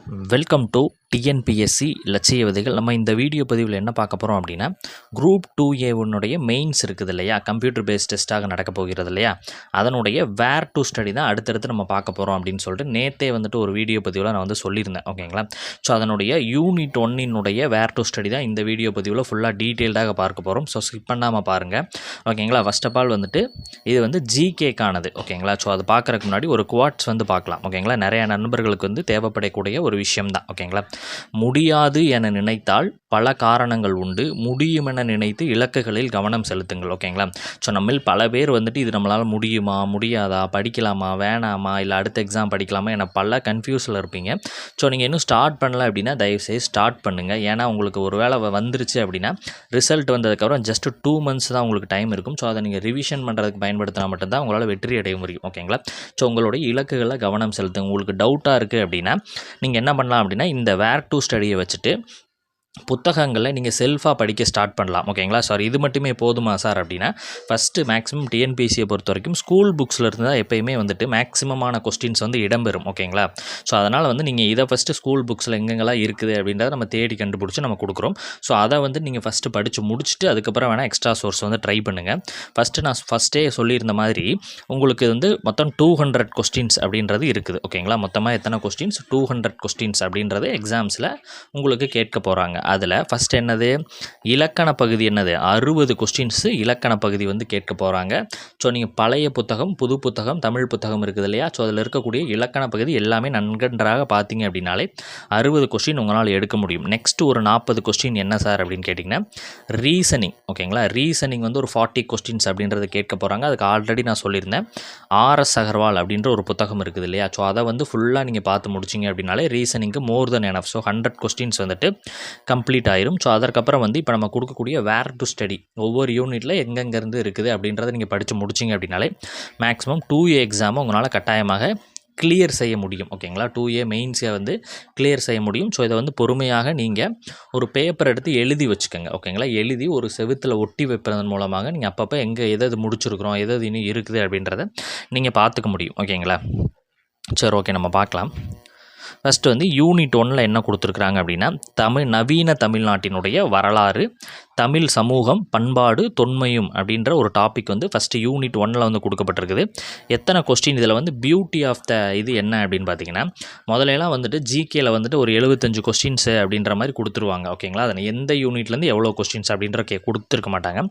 Welcome to TNPSC லட்சிய விதைகள். நம்ம இந்த வீடியோ பதிவில் என்ன பார்க்க போகிறோம் அப்படின்னா, குரூப் 2A மெயின்ஸ் இருக்குது இல்லையா, கம்ப்யூட்டர் பேஸ்ட் டெஸ்ட்டாக நடக்க போகிறது இல்லையா, அதனுடைய வேர் டு ஸ்டடி தான் அடுத்தடுத்து நம்ம பார்க்க போகிறோம் அப்படின்னு சொல்லிட்டு நேற்றே வந்துட்டு ஒரு வீடியோ பதிவில் நான் வந்து சொல்லியிருந்தேன். ஓகேங்களா? ஸோ அதனுடைய யூனிட் 1 வேர் டு ஸ்டடி தான் இந்த வீடியோ பதிவில் ஃபுல்லாக டீட்டெயில்டாக பார்க்க போகிறோம். ஸோ ஸ்கிப் பண்ணாமல் பாருங்கள். ஓகேங்களா? ஃபர்ஸ்ட் ஆஃப் ஆல் வந்துட்டு இது வந்து ஜிகேக்கானது. ஓகேங்களா? ஸோ அது பார்க்குறதுக்கு முன்னாடி ஒரு குவாட்ஸ் வந்து பார்க்கலாம். ஓகேங்களா? நிறைய நண்பர்களுக்கு வந்து தேவைப்படக்கூடிய ஒரு விஷயம் தான். ஓகேங்களா? முடியாது என நினைத்தால் பல காரணங்கள் உண்டு, முடியும் என நினைத்து இலக்குகளில் கவனம் செலுத்துங்கள். ஓகேங்களா? ஸோ நம்மில் பல பேர் வந்துட்டு இது நம்மளால் முடியுமா, முடியாதா, படிக்கலாமா, வேணாமா, இல்லை அடுத்த எக்ஸாம் படிக்கலாமா என பல கன்ஃபியூஸில் இருப்பீங்க. ஸோ நீங்கள் இன்னும் ஸ்டார்ட் பண்ணல அப்படின்னா தயவுசெய்து ஸ்டார்ட் பண்ணுங்கள். ஏன்னா உங்களுக்கு ஒரு வேளை வந்துருச்சு அப்படின்னா ரிசல்ட் வந்ததுக்கப்புறம் ஜஸ்ட் 2 months தான் உங்களுக்கு டைம் இருக்கும். ஸோ அதை நீங்கள் ரிவிஷன் பண்ணுறதுக்கு பயன்படுத்தினா மட்டும்தான் உங்களால் வெற்றி அடைய முடியும். ஓகேங்களா? ஸோ உங்களுடைய இலக்குகளில் கவனம் செலுத்துங்க. உங்களுக்கு டவுட்டாக இருக்குது அப்படின்னா நீங்கள் என்ன பண்ணலாம் அப்படின்னா, இந்த வேர் டு ஸ்டடியை வச்சுட்டு புத்தகங்களை நீங்கள் செல்ஃபாக படிக்க ஸ்டார்ட் பண்ணலாம். ஓகேங்களா? சார் இது மட்டுமே போதுமா சார் அப்படின்னா, ஃபஸ்ட்டு மேக்ஸிமம் டிஎன்பிஎஸ்சியை பொறுத்த வரைக்கும் ஸ்கூல் புக்ஸில் இருந்து தான் எப்போயுமே வந்துட்டு மேக்ஸிமமான கொஸ்டின்ஸ் வந்து இடம்பெறும். ஓகேங்களா? ஸோ அதனால் வந்து நீங்கள் இதை ஃபஸ்ட்டு ஸ்கூல் புக்ஸில் எங்கெங்கெல்லாம் இருக்குது அப்படின்றத நம்ம தேடி கண்டுபிடிச்சி நம்ம கொடுக்குறோம். ஸோ அதை வந்து நீங்கள் ஃபஸ்ட்டு படித்து முடிச்சுட்டு அதுக்கப்புறம் வேணால் எக்ஸ்ட்ரா சோர்ஸ் வந்து ட்ரை பண்ணுங்கள். நான் ஃபஸ்ட்டே சொல்லியிருந்த மாதிரி உங்களுக்கு வந்து மொத்தம் 200 கொஸ்டின்ஸ் அப்படின்றது இருக்குது. ஓகேங்களா? மொத்தமாக எத்தனை கொஸ்டின்ஸ்? 200 கொஸ்டின்ஸ் அப்படின்றது எக்ஸாம்ஸில் உங்களுக்கு கேட்க போகிறாங்க. அதில் ஃபஸ்ட் என்னது, இலக்கண பகுதி என்னது, 60 கொஸ்டின்ஸு இலக்கண பகுதி வந்து கேட்க போகிறாங்க. ஸோ நீங்கள் பழைய புத்தகம், புது புத்தகம், தமிழ் புத்தகம் இருக்குது இல்லையா, ஸோ அதில் இருக்கக்கூடிய இலக்கண பகுதி எல்லாமே நன்றாக பார்த்தீங்க அப்படின்னாலே 60 கொஸ்டின் உங்களால் எடுக்க முடியும். நெக்ஸ்ட் ஒரு 40 கொஸ்டின் என்ன சார் அப்படின்னு கேட்டிங்கன்னா, ரீசனிங். ஓகேங்களா? ரீசனிங் வந்து ஒரு 40 கொஸ்டின்ஸ் அப்படின்றத கேட்க போகிறாங்க. அதுக்கு ஆல்ரெடி நான் சொல்லியிருந்தேன், ஆர்எஸ் அகர்வால் அப்படின்ற ஒரு புத்தகம் இருக்குது இல்லையா, ஸோ அதை வந்து ஃபுல்லாக நீங்கள் பார்த்து முடிச்சிங்க அப்படின்னாலே ரீசனிங்க்கு மோர் தென் எனஃப். ஸோ 100 கொஸ்டின்ஸ் வந்துட்டு கம்ப்ளீட் ஆயிரும். ஸோ அதற்கப்புறம் வந்து இப்போ நம்ம கொடுக்கக்கூடிய வேர் டு ஸ்டடி ஒவ்வொரு யூனிட்டில் எங்கெங்கேருந்து இருக்குது அப்படின்றத நீங்கள் படித்து முடிச்சிங்க அப்படின்னாலே மேக்ஸிமம் 2A எக்ஸாமை உங்களால் கட்டாயமாக கிளியர் செய்ய முடியும். ஓகேங்களா? 2A மெயின்ஸை வந்து கிளியர் செய்ய முடியும். ஸோ இதை வந்து பொறுமையாக நீங்கள் ஒரு பேப்பர் எடுத்து எழுதி வச்சுக்கோங்க. ஓகேங்களா? எழுதி ஒரு செவுத்தில் ஒட்டி வைப்பதன் மூலமாக நீங்கள் அப்பப்போ எங்கே எது முடிச்சிருக்கிறோம், எது இன்னும் இருக்குது அப்படின்றத நீங்கள் பார்த்துக்க முடியும். ஓகேங்களா? சரி, ஓகே, நம்ம பார்க்கலாம். ஃபஸ்ட்டு வந்து யூனிட் 1 என்ன கொடுத்துருக்குறாங்க அப்படின்னா, நவீன தமிழ்நாட்டினுடைய வரலாறு, தமிழ் சமூகம், பண்பாடு, தொன்மையும் அப்படின்ற ஒரு டாபிக் வந்து ஃபஸ்ட்டு யூனிட் 1 வந்து கொடுக்கப்பட்டிருக்குது. எத்தனை கொஸ்டின் இதில் வந்து பியூட்டி ஆஃப் த இது என்ன அப்படின்னு பார்த்தீங்கன்னா, முதலையெல்லாம் வந்துட்டு ஜிகேயில் வந்துட்டு ஒரு 75 கொஸ்டின்ஸு அப்படின்ற மாதிரி கொடுத்துருவாங்க. ஓகேங்களா? அதை எந்த யூனிட்லேருந்து எவ்வளோ கொஸ்டின்ஸ் அப்படின்ற கொடுத்துருக்க மாட்டாங்க.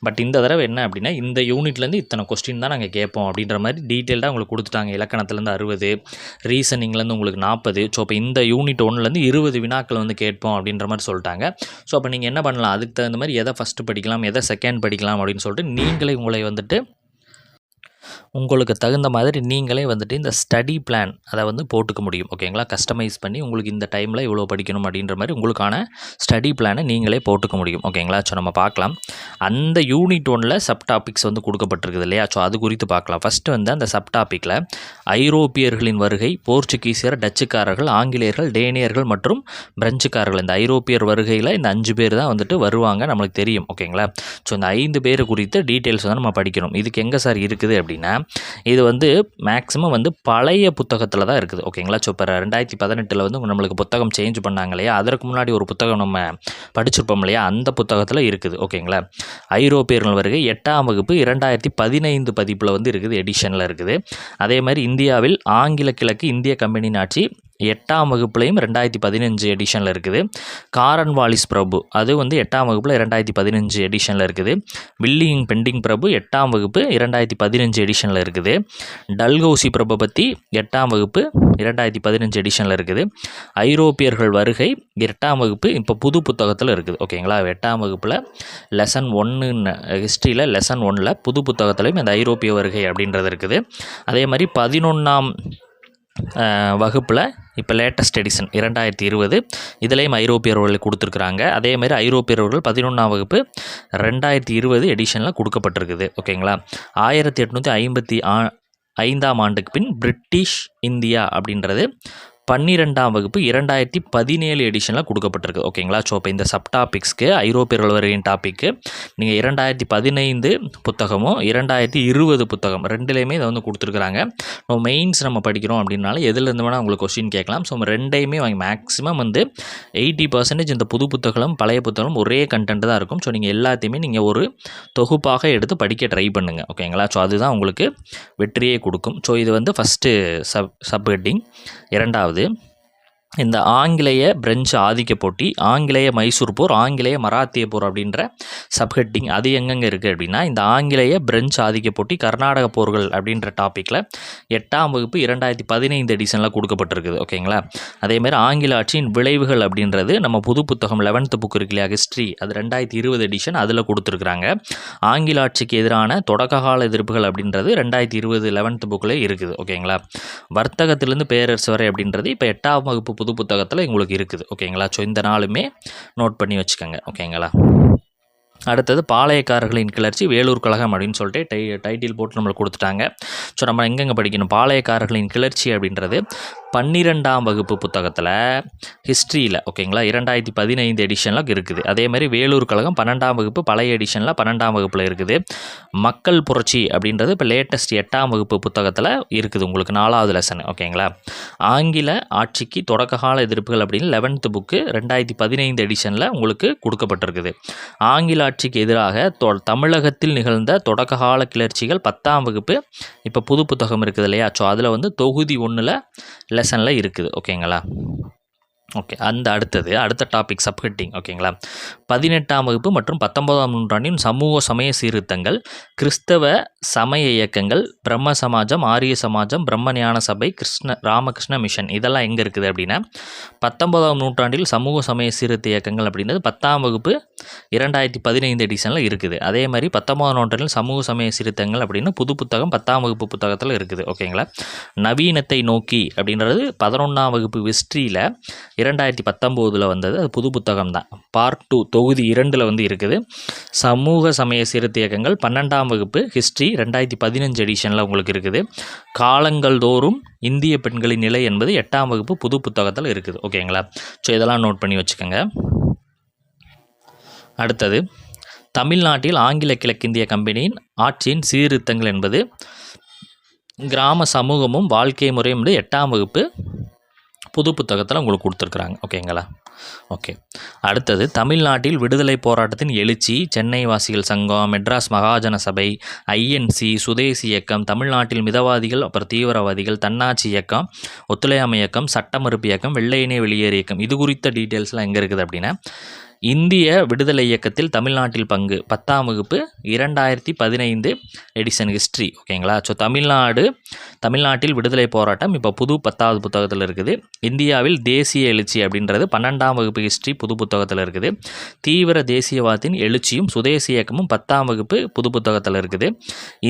பட் இந்த தடவை என்ன அப்படின்னா, இந்த யூனிட்லேருந்து இத்தனை கொஸ்டின் தான் நாங்கள் கேட்போம் அப்படின்ற மாதிரி டீட்டெயில்டாக உங்களுக்கு கொடுத்துட்டாங்க. இலக்கணத்துலேருந்து 60, ரீசனிங்லேருந்து உங்களுக்கு 40. ஸோ இப்போ இந்த யூனிட் 1 20 வினாக்கள் வந்து கேட்போம் அப்படின்ற மாதிரி சொல்லிட்டாங்க. ஸோ அப்போ நீங்கள் என்ன பண்ணலாம், அதுக்கு தகுந்த மாதிரி எதை ஃபஸ்ட்டு படிக்கலாம், எதை செகண்ட் படிக்கலாம் அப்படின்னு சொல்லிட்டு நீங்களே உங்களை வந்துட்டு உங்களுக்கு தகுந்த மாதிரி நீங்களே வந்துட்டு இந்த ஸ்டடி பிளான் அதை வந்து போட்டுக்க முடியும். ஓகேங்களா? கஸ்டமைஸ் பண்ணி உங்களுக்கு இந்த டைமில் இவ்வளோ படிக்கணும் அப்படின்ற மாதிரி உங்களுக்கான ஸ்டடி பிளானை நீங்களே போட்டுக்க முடியும். ஓகேங்களா? ஸோ நம்ம பார்க்கலாம். அந்த யூனிட் 1 சப் டாபிக்ஸ் வந்து கொடுக்கப்பட்டிருக்குது இல்லையா, ஸோ அது குறித்து பார்க்கலாம். ஃபஸ்ட்டு வந்து அந்த சப் டாப்பிக்கில் ஐரோப்பியர்களின் வருகை, போர்ச்சுகீசியர், டச்சுக்காரர்கள், ஆங்கிலேயர்கள், டேனியர்கள் மற்றும் பிரெஞ்சுக்காரர்கள், இந்த ஐரோப்பியர் வருகையில் இந்த 5 பேர் தான் வந்துட்டு வருவாங்க, நம்மளுக்கு தெரியும். ஓகேங்களா? ஸோ இந்த 5 பேர் குறித்து டீட்டெயில்ஸ் வந்து நம்ம படிக்கணும். இதுக்கு எங்கே சார் இருக்குது அப்படின்னா, இது வந்து மேக்ஸிமம் வந்து பழைய புத்தகத்தில் தான் இருக்குது. ஓகேங்களா? ஸோ இப்போ 2018 வந்து நம்மளுக்கு புத்தகம் சேஞ்ச் பண்ணாங்க இல்லையா, அதற்கு முன்னாடி ஒரு புத்தகம் நம்ம படிச்சிருப்போம் இல்லையா, அந்த புத்தகத்தில் இருக்குது. ஓகேங்களா? ஐரோப்பியர்கள் வருகை 8ஆம் வகுப்பு 2015 பதிப்பில் வந்து இருக்குது, எடிஷனில் இருக்குது. அதே மாதிரி இந்தியாவில் ஆங்கில கிழக்கு இந்திய கம்பெனியின் ஆட்சி 8ஆம் வகுப்புலையும் 2015 எடிஷனில் இருக்குது. காரன் வாலிஸ் பிரபு அது வந்து 8ஆம் வகுப்பில் 2015 எடிஷனில் இருக்குது. வில்லியம் பெண்டிங் பிரபு 8ஆம் வகுப்பு 2015 எடிஷனில் இருக்குது. டல்ஹௌசி பிரபு பற்றி 8ஆம் வகுப்பு 2015 எடிஷனில் இருக்குது. ஐரோப்பியர்கள் வருகை 8ஆம் வகுப்பு இப்போ புது புத்தகத்தில் இருக்குது. ஓகேங்களா? 8ஆம் வகுப்பில் லெசன் 1 ஹிஸ்ட்ரியில் லெசன் 1 புது புத்தகத்துலையும் இந்த ஐரோப்பிய வருகை அப்படின்றது இருக்குது. அதே மாதிரி 11ஆம் வகுப்பில் இப்போ லேட்டஸ்ட் எடிஷன் 2020 இதுலேயும் ஐரோப்பியர்கள் கொடுத்துருக்குறாங்க. அதேமாதிரி ஐரோப்பியர்கள் 11ஆம் வகுப்பு 2020 எடிஷனில் கொடுக்கப்பட்டிருக்குது. ஓகேங்களா? 1855ஆம் ஆண்டுக்கு பின் பிரிட்டிஷ் இந்தியா அப்படின்றது 12ஆம் வகுப்பு 2017 எடிஷனில் கொடுக்கப்பட்டிருக்கு. ஓகேங்களா. ஸோ இப்போ இந்த சப் டாபிக்ஸ்க்கு ஐரோப்பியர்கள் வருகையின் டாப்பிக்கு நீங்கள் 2015 புத்தகமும் 2020 புத்தகம் ரெண்டுலேயுமே இதை வந்து கொடுத்துருக்குறாங்க. மெயின்ஸ் நம்ம படிக்கிறோம் அப்படின்னால எதுலேருந்து வேணால் உங்களுக்கு கொஸ்டின் கேட்கலாம். ஸோ ரெண்டையுமே மேக்ஸிமம் வந்து 80% இந்த புது புத்தகம் பழைய புத்தகம் ஒரே கண்டென்ட் தான் இருக்கும். ஸோ நீங்கள் எல்லாத்தையுமே நீங்கள் ஒரு தொகுப்பாக எடுத்து படிக்க ட்ரை பண்ணுங்கள். ஓகேங்களா. ஸோ அதுதான் உங்களுக்கு வெற்றியை கொடுக்கும். ஸோ இது வந்து ஃபஸ்ட்டு சப்ஹெட்டிங். இரண்டாவது, இந்த ஆங்கிலேய பிரெஞ்சு ஆதிக்க போட்டி, ஆங்கிலேய மைசூர் போர், ஆங்கிலேய மராத்திய போர் அப்படின்ற சப்ஹெட்டிங் அது எங்கெங்கே இருக்குது அப்படின்னா, இந்த ஆங்கிலேய பிரெஞ்சு ஆதிக்க போட்டி கர்நாடக போர்கள் அப்படின்ற டாப்பிக்கில் 8ஆம் வகுப்பு 2015 எடிஷனில் கொடுக்கப்பட்டிருக்குது. ஓகேங்களா. அதேமாதிரி ஆங்கில ஆட்சியின் விளைவுகள் அப்படின்றது நம்ம புது புத்தகம் 11th புக் இருக்கு இல்லையா, ஹிஸ்ட்ரி, அது 2020 எடிஷன் அதில் கொடுத்துருக்குறாங்க. ஆங்கில ஆட்சிக்கு எதிரான தொடக்ககால எதிர்ப்புகள் அப்படின்றது 2020 11th புக்கில் இருக்குது. ஓகேங்களா. வர்த்தகத்திலேருந்து பேரரசு வரை அப்படின்றது இப்போ 8ஆம் வகுப்பு புது புத்தகத்தில் உங்களுக்கு இருக்குது. ஓகேங்களா. ஸோ இந்த நாளுமே நோட் பண்ணி வச்சுக்கோங்க. ஓகேங்களா. அடுத்தது பாளையக்காரர்களின் கிளர்ச்சி, வேலூர் கழகம் அப்படின்னு சொல்லிட்டு டைட்டில் போட்டு நம்மளுக்கு கொடுத்துட்டாங்க. ஸோ நம்ம எங்கெங்கே படிக்கணும், பாளையக்காரர்களின் கிளர்ச்சி அப்படின்றது 12ஆம் வகுப்பு புத்தகத்தில் ஹிஸ்ட்ரியில் ஓகேங்களா 2015 எடிஷனில் இருக்குது. அதேமாதிரி வேலூர் கழகம் 12ஆம் வகுப்பு பழைய எடிஷனில் 12ஆம் வகுப்பில் இருக்குது. மக்கள் புரட்சி அப்படின்றது இப்போ லேட்டஸ்ட் 8ஆம் வகுப்பு புத்தகத்தில் இருக்குது உங்களுக்கு 4வது லெசன். ஓகேங்களா. ஆங்கில ஆட்சிக்கு தொடக்ககால எதிர்ப்புகள் அப்படின்னு 11th புக்கு 2015 எடிஷனில் உங்களுக்கு கொடுக்கப்பட்டிருக்குது. ஆங்கில ஆட்சிக்கு எதிராக தமிழகத்தில் நிகழ்ந்த தொடக்ககால கிளர்ச்சிகள் 10ஆம் வகுப்பு இப்போ புது புத்தகம் இருக்குது இல்லையா. ஸோ அதில் வந்து தொகுதி 1 லெசனில் இருக்குது. ஓகேங்களா. ஓகே. அடுத்த டாபிக் சப்ஹெட்டிங். ஓகேங்களா. 18ஆம் வகுப்பு மற்றும் 19ஆம் நூற்றாண்டின் சமூக சமய சீர்திருத்தங்கள், கிறிஸ்தவ சமய இயக்கங்கள், பிரம்ம சமாஜம், ஆரிய சமாஜம், பிரம்ம ஞான சபை, ராமகிருஷ்ண மிஷன் இதெல்லாம் எங்கே இருக்குது அப்படின்னா 19ஆம் நூற்றாண்டில் சமூக சமய சீர்திருத்த இயக்கங்கள் அப்படின்றது 10ஆம் வகுப்பு 2015 எடிஷனில் இருக்குது. அதே மாதிரி 19ஆம் நூற்றாண்டில் சமூக சமய சீர்திருத்தங்கள் அப்படின்னு புது புத்தகம் 10ஆம் வகுப்பு புத்தகத்தில் இருக்குது. ஓகேங்களா. நவீனத்தை நோக்கி அப்படின்றது 11ஆம் வகுப்பு ஹிஸ்ட்ரியில் 2019 வந்தது. அது புது புத்தகம் தான். பார்ட் 2 தொகுதி 2 வந்து இருக்குது. சமூக சமய சீர்திருத்த இயக்கங்கள் 12ஆம் வகுப்பு ஹிஸ்ட்ரி 2015 எடிஷனில் உங்களுக்கு இருக்குது. காலங்கள் தோறும் இந்திய பெண்களின் நிலை என்பது 8ஆம் வகுப்பு புது புத்தகத்தில் இருக்குது. ஓகேங்களா. ஸோ இதெல்லாம் நோட் பண்ணி வச்சுக்கோங்க. அடுத்தது, தமிழ்நாட்டில் ஆங்கில கிழக்கிந்திய கம்பெனியின் ஆட்சியின் சீர்திருத்தங்கள் என்பது கிராம சமூகமும் வாழ்க்கை முறையும் என்பது 8ஆம் வகுப்பு புது புத்தகத்தில் உங்களுக்கு கொடுத்துருக்குறாங்க. ஓகேங்களா. ஓகே. அடுத்தது, தமிழ்நாட்டில் விடுதலை போராட்டத்தின் எழுச்சி, சென்னை வாசிகள் சங்கம், மெட்ராஸ் மகாஜன சபை, ஐஎன்சி, சுதேசி இயக்கம், தமிழ்நாட்டில் மிதவாதிகள் அப்புறம் தீவிரவாதிகள், தன்னாட்சி இயக்கம், ஒத்துழையாமை இயக்கம், சட்ட மறுப்பு இயக்கம், வெள்ளையனே வெளியேறு இயக்கம் இது குறித்த டீட்டெயில்ஸ்லாம் எங்கே இருக்குது அப்படின்னா, இந்திய விடுதலை இயக்கத்தில் தமிழ்நாட்டில் பங்கு 10ஆம் வகுப்பு 2015 எடிஷன் ஹிஸ்ட்ரி. ஓகேங்களா. ஸோ தமிழ்நாட்டில் விடுதலை போராட்டம் இப்போ புது 10வது புத்தகத்தில் இருக்குது. இந்தியாவில் தேசிய எழுச்சி அப்படின்றது 12ஆம் வகுப்பு ஹிஸ்ட்ரி புது புத்தகத்தில் இருக்குது. தீவிர தேசியவாதத்தின் எழுச்சியும் சுதேசி இயக்கமும் 10ஆம் வகுப்பு புது புத்தகத்தில் இருக்குது.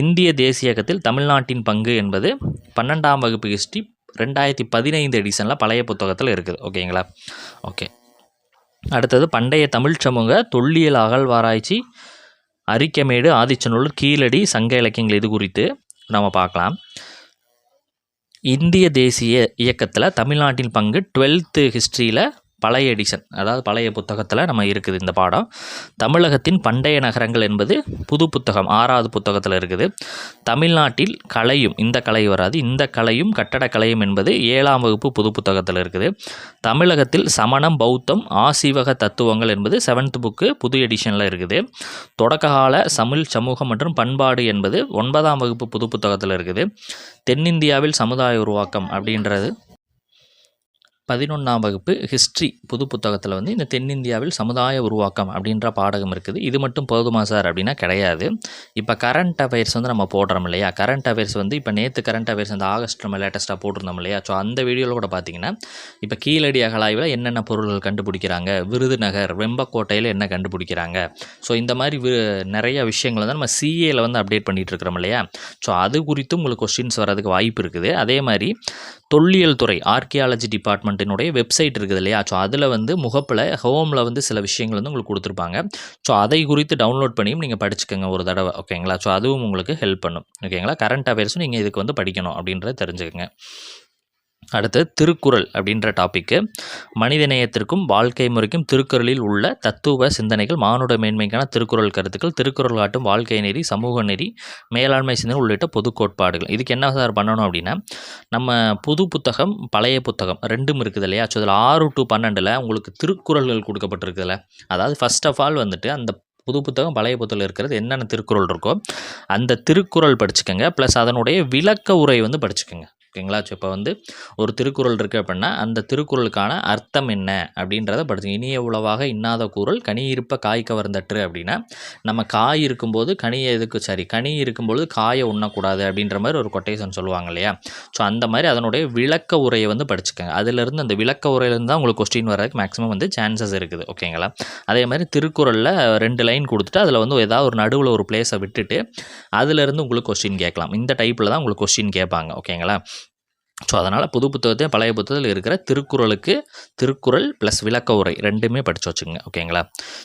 இந்திய தேசிய இயக்கத்தில் தமிழ்நாட்டின் பங்கு என்பது 12ஆம் வகுப்பு ஹிஸ்ட்ரி 2015 எடிஷனில் பழைய புத்தகத்தில் இருக்குது. ஓகேங்களா. ஓகே. அடுத்தது, பண்டைய தமிழ் சமூக தொல்லியல் அகழ்வாராய்ச்சி, அரிக்கமேடு, ஆதிச்சநல்லூர், கீழடி, சங்க இலக்கியங்கள் இது குறித்து நம்ம பார்க்கலாம். இந்திய தேசிய இயக்கத்தில் தமிழ்நாட்டின் பங்கு 12th ஹிஸ்ட்ரியில் பழைய எடிஷன் அதாவது பழைய புத்தகத்தில் நம்ம இருக்குது இந்த பாடம். தமிழகத்தின் பண்டைய நகரங்கள் என்பது புது புத்தகம் 6வது புத்தகத்தில் இருக்குது. தமிழ்நாட்டில் கலையும் இந்த கலையும் கட்டடக்கலையும் என்பது 7ஆம் வகுப்பு புது புத்தகத்தில் இருக்குது. தமிழகத்தில் சமணம், பௌத்தம், ஆசீவக தத்துவங்கள் என்பது 7th புக்கு புது எடிஷனில் இருக்குது. தொடக்ககால தமிழ் சமூகம் மற்றும் பண்பாடு என்பது 9ஆம் வகுப்பு புது புத்தகத்தில் இருக்குது. தென்னிந்தியாவில் சமுதாய உருவாக்கம் அப்படின்றது 11ஆம் வகுப்பு ஹிஸ்ட்ரி புது புத்தகத்தில் வந்து இந்த தென்னிந்தியாவில் சமுதாய உருவாக்கம் அப்படின்ற பாடகம் இருக்குது. இது மட்டும் போதுமா சார் அப்படின்னா கிடையாது. இப்போ கரண்ட் அஃபேர்ஸ் வந்து நம்ம போடுறோம் இல்லையா, கரண்ட் அஃபேர்ஸ் வந்து இப்போ நேற்று கரண்ட் அஃபேர்ஸ் அந்த ஆகஸ்ட் நம்ம லேட்டஸ்ட்டாக போட்டிருந்தோம் இல்லையா. ஸோ அந்த வீடியோவில் கூட பார்த்தீங்கன்னா இப்போ கீழடி அகழாய்வில் என்னென்ன பொருள்கள் கண்டுபிடிக்கிறாங்க, விருதுநகர், வெம்பக்கோட்டையில் என்ன கண்டுபிடிக்கிறாங்க, ஸோ இந்த மாதிரி நிறைய விஷயங்கள் வந்து நம்ம சிஏயில் வந்து அப்டேட் பண்ணிகிட்டு இருக்கிறோம் இல்லையா. ஸோ அது குறித்து உங்களுக்கு கொஸ்டின்ஸ் வரதுக்கு வாய்ப்பு இருக்குது. அதே மாதிரி தொல்லியல் துறை ஆர்கியாலஜி டிபார்ட்மெண்ட்டினுடைய வெப்சைட் இருக்குது இல்லையா. ஸோ அதில் வந்து முகப்பில் ஹோமில் வந்து சில விஷயங்கள் வந்து உங்களுக்கு கொடுத்துருப்பாங்க. ஸோ அதை குறித்து டவுன்லோட் பண்ணியும் நீங்கள் படிச்சுக்கோங்க ஒரு தடவை. ஓகேங்களா. ஸோ அதுவும் உங்களுக்கு ஹெல்ப் பண்ணும். ஓகேங்களா. கரண்ட் அஃபேர்ஸும் நீங்கள் இதுக்கு வந்து படிக்கணும் அப்படின்றத தெரிஞ்சுக்கோங்க. அடுத்து திருக்குறள் அப்படின்ற டாப்பிக்கு. மனிதநேயத்திற்கும் வாழ்க்கை முறைக்கும் திருக்குறளில் உள்ள தத்துவ சிந்தனைகள், மானுட மேன்மைக்கான திருக்குறள் கருத்துக்கள், திருக்குறள் காட்டும் வாழ்க்கை நெறி, சமூக நெறி, மேலாண்மை சிந்தனை உள்ளிட்ட பொது கோட்பாடுகள். இதுக்கு என்ன சார் பண்ணணும் அப்படின்னா, நம்ம புது புத்தகம் பழைய புத்தகம் ரெண்டும் இருக்குது இல்லையா? ஸோ இதில் 6 to 12 உங்களுக்கு திருக்குறள்கள் கொடுக்கப்பட்டிருக்குதுல்ல, அதாவது ஃபர்ஸ்ட் ஆஃப் ஆல் வந்துட்டு அந்த புது புத்தகம் பழைய புத்தகம் இருக்கிறது என்னென்ன திருக்குறள் இருக்கோ அந்த திருக்குறள் படிச்சுக்கோங்க. ப்ளஸ் அதனுடைய விளக்க உரை வந்து படிச்சுக்கோங்க. ஓகேங்களா? ஸோ இப்போ வந்து ஒரு திருக்குறள் இருக்குது அப்படின்னா அந்த திருக்குறளுக்கான அர்த்தம் என்ன அப்படின்றத படிச்சுங்க. இனிய உளவாக இன்னாத கூறல் கனி இருப்ப காய் கவர்ந்தற்று அப்படின்னா, நம்ம காய் இருக்கும்போது கனியை கனி இருக்கும்போது காயை உண்ணக்கூடாது அப்படின்ற மாதிரி ஒரு கொட்டேஷன் சொல்லுவாங்க இல்லையா? ஸோ அந்த மாதிரி அதனுடைய விளக்க உரையை வந்து படிச்சுக்கோங்க. அதிலிருந்து அந்த விளக்க உரையிலேருந்து தான் உங்களுக்கு கொஸ்டின் வர்றதுக்கு மேக்ஸிமம் வந்து சான்சஸ் இருக்குது. ஓகேங்களா? அதே மாதிரி திருக்குறளில் 2 லைன் கொடுத்துட்டு அதில் வந்து ஏதாவது ஒரு நடுவில் ஒரு பிளேஸை விட்டுட்டு அதிலிருந்து உங்களுக்கு கொஸ்டின் கேட்கலாம். இந்த டைப்பில் தான் உங்களுக்கு கொஸ்டின் கேட்பாங்க. ஓகேங்களா? ஸோ அதனால் புது புத்தகத்தையும் பழைய புத்தகத்தில் இருக்கிற திருக்குறள் ப்ளஸ் விளக்க உரை ரெண்டுமே படித்து வச்சுக்கோங்க. ஓகேங்களா?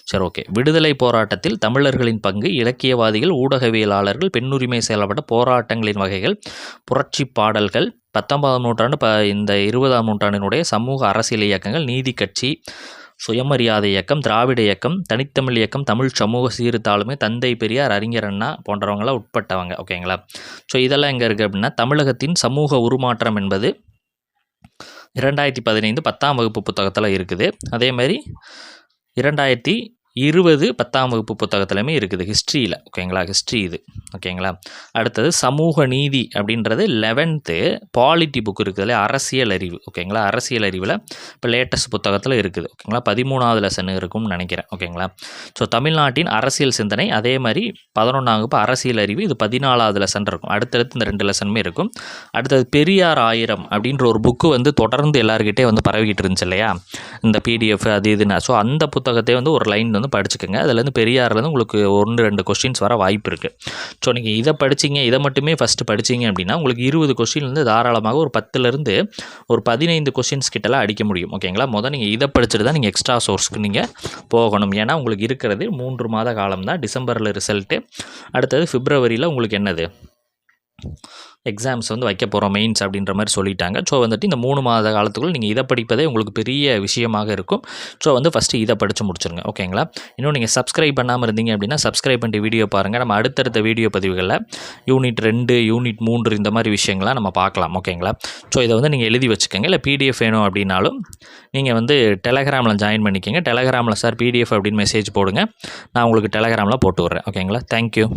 சரி, ஓகே. விடுதலை போராட்டத்தில் தமிழர்களின் பங்கு, இலக்கியவாதிகள், ஊடகவியலாளர்கள், பெண்ணுரிமை செயல்பட்ட போராட்டங்களின் வகைகள், புரட்சி பாடல்கள், 19ஆம் நூற்றாண்டு இந்த 20ஆம் நூற்றாண்டினுடைய சமூக அரசியல் இயக்கங்கள், நீதி கட்சி, சுயமரியாதை இயக்கம், திராவிட இயக்கம், தனித்தமிழ் இயக்கம், தமிழ் சமூக சீர்தாழ்மை, தந்தை பெரியார், அறிஞர் அண்ணா போன்றவங்களாம் உட்பட்டவங்க. ஓகேங்களா? ஸோ இதெல்லாம் எங்கே இருக்குது அப்படின்னா, தமிழகத்தின் சமூக உருமாற்றம் என்பது 2015 10ஆம் வகுப்பு புத்தகத்தில் இருக்குது. அதேமாதிரி 2020 10ஆம் வகுப்பு புத்தகத்துலையுமே இருக்குது ஹிஸ்ட்ரியில். ஓகேங்களா? ஹிஸ்ட்ரி இது. ஓகேங்களா? அடுத்தது சமூக நீதி அப்படின்றது 11th பாலிட்டி புக் இருக்குது இல்லையா? அரசியல் அறிவு. ஓகேங்களா? அரசியல் அறிவில் இப்போ லேட்டஸ்ட் புத்தகத்தில் இருக்குது. ஓகேங்களா? 13வது லெசன் இருக்கும்னு நினைக்கிறேன். ஓகேங்களா? ஸோ தமிழ்நாட்டின் அரசியல் சிந்தனை, அதே மாதிரி 11ஆம் வகுப்பு அரசியல் அறிவு, இது 14வது லெசன் இருக்கும். அடுத்தடுத்து இந்த 2 லெசனுமே இருக்கும். அடுத்தது பெரியார் 1000 அப்படின்ற ஒரு புக்கு வந்து தொடர்ந்து எல்லாருக்கிட்டே வந்து பரவிக்கிட்டு இருந்துச்சு இல்லையா? இந்த பிடிஎஃப் அது இதுன்னு. ஸோ அந்த புத்தகத்தை வந்து ஒரு லைன் வந்து படிச்சுக்கோங்க. அதுலேருந்து பெரியார்லேருந்து உங்களுக்கு 1-2 கொஸ்டின்ஸ் வர வாய்ப்பு இருக்குது. ஸோ நீங்கள் இதை படிச்சிங்க, இதை மட்டுமே ஃபஸ்ட்டு படிச்சிங்க அப்படின்னா உங்களுக்கு 20 கொஸ்டின்லேருந்து தாராளமாக ஒரு 10லேருந்து ஒரு 15 கொஸ்டின்ஸ் கிட்டலாம் அடிக்க முடியும். ஓகேங்களா? நீங்கள் இதை படிச்சுட்டு தான் நீங்கள் எக்ஸ்ட்ரா சோர்ஸ்க்கு நீங்கள் போகணும். ஏன்னா உங்களுக்கு இருக்கிறது 3 மாத காலம் தான். டிசம்பரில் ரிசல்ட்டு, அடுத்தது பிப்ரவரியில் உங்களுக்கு என்னது எக்ஸாம்ஸ் வந்து வைக்க போகிறோம், மெயின்ஸ் அப்படின்ற மாதிரி சொல்லிட்டாங்க. ஸோ வந்துட்டு இந்த 3 மாத காலத்துக்குள் நீங்கள் இதை படிப்பதே உங்களுக்கு பெரிய விஷயமாக இருக்கும். ஸோ வந்து ஃபஸ்ட்டு இதை படித்து முடிச்சுருங்க. ஓகேங்களா? இன்னும் நீங்கள் சப்ஸ்கிரைப் பண்ணாமல் இருந்தீங்க அப்படின்னா சப்ஸ்கிரைப் பண்ணிட்டு வீடியோ பாருங்கள். நம்ம அடுத்தடுத்த வீடியோ பதிவுகளில் யூனிட் 2, யூனிட் 3 இந்த மாதிரி விஷயங்கள்லாம் நம்ம பார்க்கலாம். ஓகேங்களா? ஸோ இதை வந்து நீங்கள் எழுதி வச்சுக்கோங்க. இல்லை பிடிஎஃப் வேணும் அப்படின்னாலும் நீங்கள் வந்து டெலகிராமில் ஜாயின் பண்ணிக்கோங்க. டெலகிராமில் சார் பிடிஎஃப் அப்படின்னு மெசேஜ் போடுங்க, நான் உங்களுக்கு டெலகிராமில் போட்டு விட்றேன். ஓகேங்களா? தேங்க்யூ.